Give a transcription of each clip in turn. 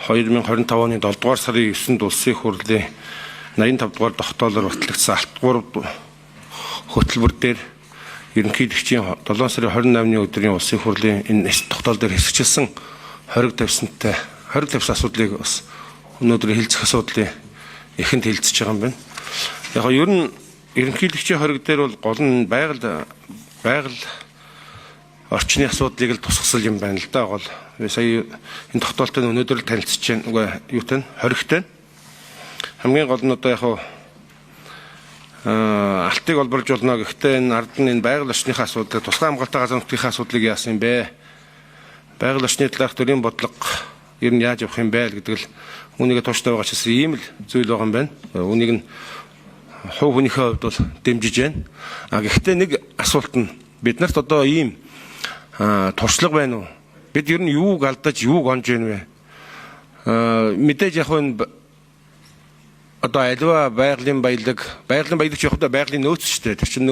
2025 оны 7 дугаар сарын 9-нд улсын их хурлын 85 дугаар тогтоолоор батлагдсан алт 3 хөтөлбөр дээр ерөнхийлөгчийн 7 сарын 28-ны өдрийн улсын их хурлын энэ тогтоол дээр хэсэгчилсэн хориг тавьсан асуудлыг бас өнөөдөр хэлцэх асуудлын эхэнд хэлцэж байгаа юм байна. Яг нь ер нь ерөнхийлөгчийн хориг дээр бол гол нь байгаль орчны асуудлыг л тусгасал юм байна л да. Гол сая энэ тогтоолтой өнөөдөр л танилцж байна. Юутай нь хоригтой. Хамгийн гол нь одоо яг алтыг олборж болно. Гэхдээ энэ ард нь энэ байгаль орчныхаа асуудал, тусгай хамгаалалтын газар нутгийн асуудлыг яасан юм бэ? Байгаль орчны талаарх төрийн бодлого ер нь яаж явах юм бэ гэдэг л үүнийг тууштай байгаа ч гэсэн ийм л зүйл байгаа юм байна. Үүнийг нь хувь хүнийхээ хувьд бол дэмжиж байна. Гэхдээ нэг асуулт нь бид нарт одоо ийм туршлага байна уу? Бид ер нь юуг алдаж, юуг онж байна вэ? Мэдээж яг энэ одоо альва байгалийн баялаг явахдаа байгалийн нөөц шүү дээ. Тэр чинь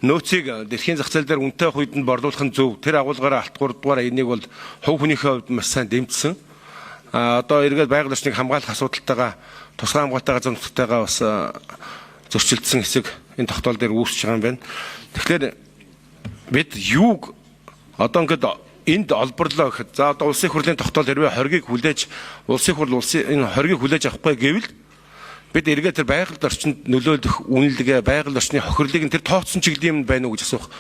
нөөцийг дэлхийн зах зээл дээр үнэтэй хувьд нь борлуулах нь зөв. Тэр агуулгаараа алт 3 дугаар энийг бол хувь хүнийхээ хувьд маш сайн дэмжсэн. Одоо эргээд байгаль орчныг хамгаалах асуудалтайгаа тусгай хамгаалалтын газар нутгатайгаа бас зөрчилдсөн хэсэг энэ тогтоол дээр үүсэж байгаа юм байна. Тэгэхээр бид юуг одоо ингээд энд олборлоо гэхэд за одоо улсын хурлын тогтоол хэрвээ хоргийг хүлээж улсын хурл энэ хоргийг хүлээж авахгүй гэвэл бид эргээд тэр байгаль орчинд нөлөөлөх үнэлгээ байгаль орчны хохирлыг тэр тооцсон чиглэлийн юм байна уу гэж асуух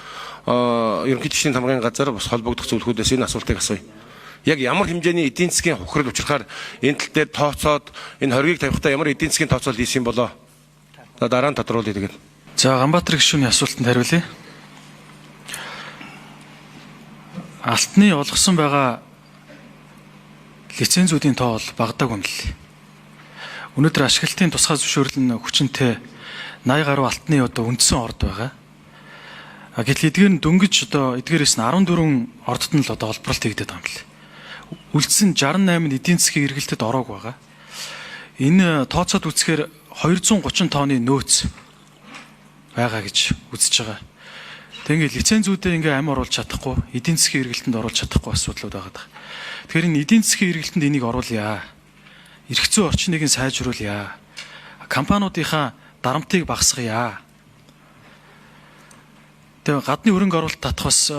ерөнхийлөгчийн хамгааллын газар бас холбогдох зөвлөхүүдээс энэ асуултыг асууя. Яг ямар хэмжээний эдийн засгийн хохирол учрахаар энэ тал дээр тооцоод энэ хоргийг тавихтаа ямар эдийн засгийн тооцоол хийсэн болоо. За дараа нь тодруулъя тэгээд. За Ганбаатар гишүүний асуултанд хариулъя. Алтны олгосон байгаа лицензүүдийн тоо бол багадаагүй юм л. Өнөөдөр ашиглалтын тусгай зөвшөөрөл нь хүчинтэй 80 гаруй алтны одоо үндсэн орд байгаа. Гэтэл эдгээр нь дөнгөж одоо эдгээрээс нь 14 ордод нь л одоо олборлолт хийгдээд байгаа юм л. Үлдсэн 68 эдийн засгийн эргэлтэд ороог байгаа. Энэ тооцоод үзэхээр 230 тонны нөөц байгаа гэж үзэж байгаа. Тэгвэл лицензүүдээ ингээ амь оруулж чадахгүй, эдийн засгийн эргэлтэнд оруулж чадахгүй асуудлууд байгаа. Тэгэхээр энэ эдийн засгийн эргэлтэнд энийг оруулъя. Эрх зүйн орчныг нь сайжруулъя. Компаниудынхаа дарамтыг багасгая. Тэгээ гадны хөрөнгө оруулалт татах бас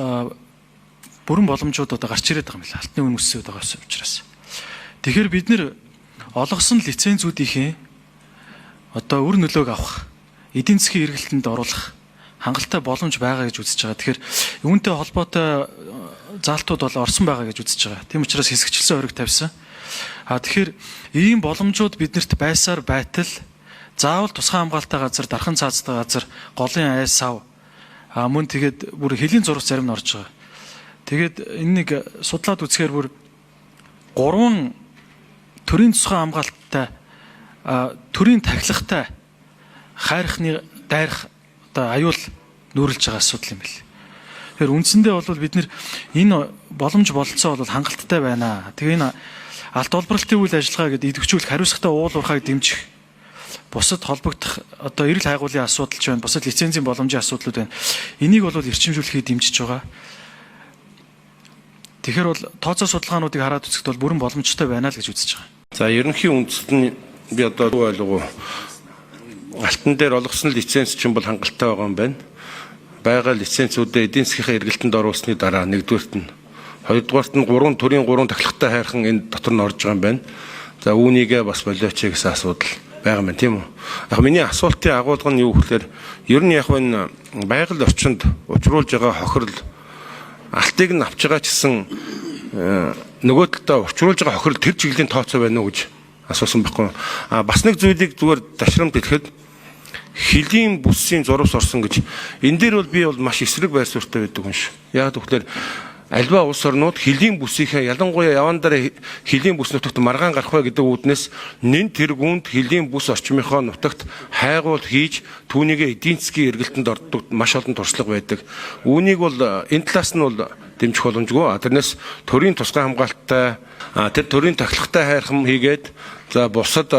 бүрэн боломжууд одоо гарч ирээд байгаа юм байна. Алтны үн өсөж байгаа учраас. Тэгэхээр бид нэр олгосон лицензүүдийнхээ одоо үр нөлөөг авах, эдийн засгийн эргэлтэнд оруулах хангалттай боломж байгаа гэж үзэж байгаа. Тэгэхээр үүнтэй холбоотой заалтууд бол орсон байгаа гэж үзэж байгаа. Тийм учраас хэсэгчлсэн хориг тавьсан. Тэгэхээр ийм боломжууд биднэрт байсаар байтал заавал тусгай хамгаалалттай газар, дархан цаазтай газар, голын айс сав мөн тэгээд бүр хэлийн зураг зарим нь орж байгаа. Тэгээд энэ нэг судлаад үзэхээр бүр 3 төрийн тусгай хамгаалттай төрийн тахилгатай хайрхны дайрах одоо аюул нүүрлж байгаа асуудал юм бэл. Тэгэхээр үндсэндээ бол бид нэр энэ боломж бололцоо бол хангалттай байна. Тэгээ энэ алт олборлолтын үйл ажиллагаа гэдэг идэвхжүүлэх хариуцлагатай уул уурхайг дэмжих бусад холбогдох одоо эрэл хайгуулын асуудал ч байна, бусад лицензийн боломжийн асуудлууд байна. Энийг бол эрчимжүүлэхийг дэмжиж байгаа. Тэгэхээр бол тооцоо судалгаануудыг хараад үзэхэд бол бүрэн боломжтой байна л гэж үзэж байгаа. За ерөнхий үндэст нь би одоо ойлгоо алтан дээр олгосон лиценз чинь бол хангалттай байгаа юм байна. Байгаль лицензүүдээ эдийн засгийн эргэлтэнд оруулсны дараа нэгдүгээрт нь хоёрдугаарт нь 3 төрлийн 3 тахилгатай хайрхан энэ дотор нь орж байгаа юм байна. За үүнийгээ бас болооч гэсэн асуудал байгаа юм байна тийм үү. Яг миний асуултын агуулга нь юу гэхээр ер нь яг энэ байгаль орчинд учруулж байгаа хохирол алтыг нь авч байгаа ч гэсэн нөгөө талдаа учруулж байгаа хохирол тэр чиглэлийн тооцоо байна уу гэж асуусан байхгүй. Бас нэг зүйлийг зүгээр ташрамд хэлэхэд хилийн бүсийн зурвас орсон гэж энэ дээр бол би бол маш эсрэг байр суурьтай байдаг юм шүү. Яг тэгэхээр альва улс орнууд хилийн бүсийнхээ ялангуяа яван дараа хилийн бүс нутагт маргаан гарах вэ гэдэг үүднээс нэн тэргуунд хилийн бүс орчмынхоо нутагт хайгуул хийж түүнийгээ эдийн засгийн эргэлтэнд ордог маш олон туршлага байдаг. Үүнийг бол энэ талаас нь бол дэмжих боломжгүй. Тэрнээс төрийн тусгай хамгаалттай тэр төрийн тахилгатай хайрхан хийгээд за бусад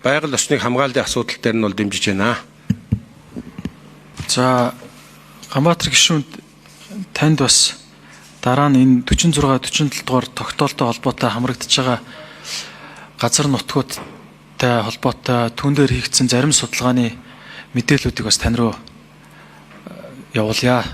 байгаль орчныг хамгааллын асуудал дээр нь бол дэмжиж байна. За Ганбаатар гишүүнд танд бас дараа нь энэ 46 47 дугаар тогтоолтой холбоотой хамрагдаж байгаа газар нутгуудтай холбоотой түүн дээр хийгдсэн зарим судалгааны мэдээллүүдийг бас тань руу явуулъя.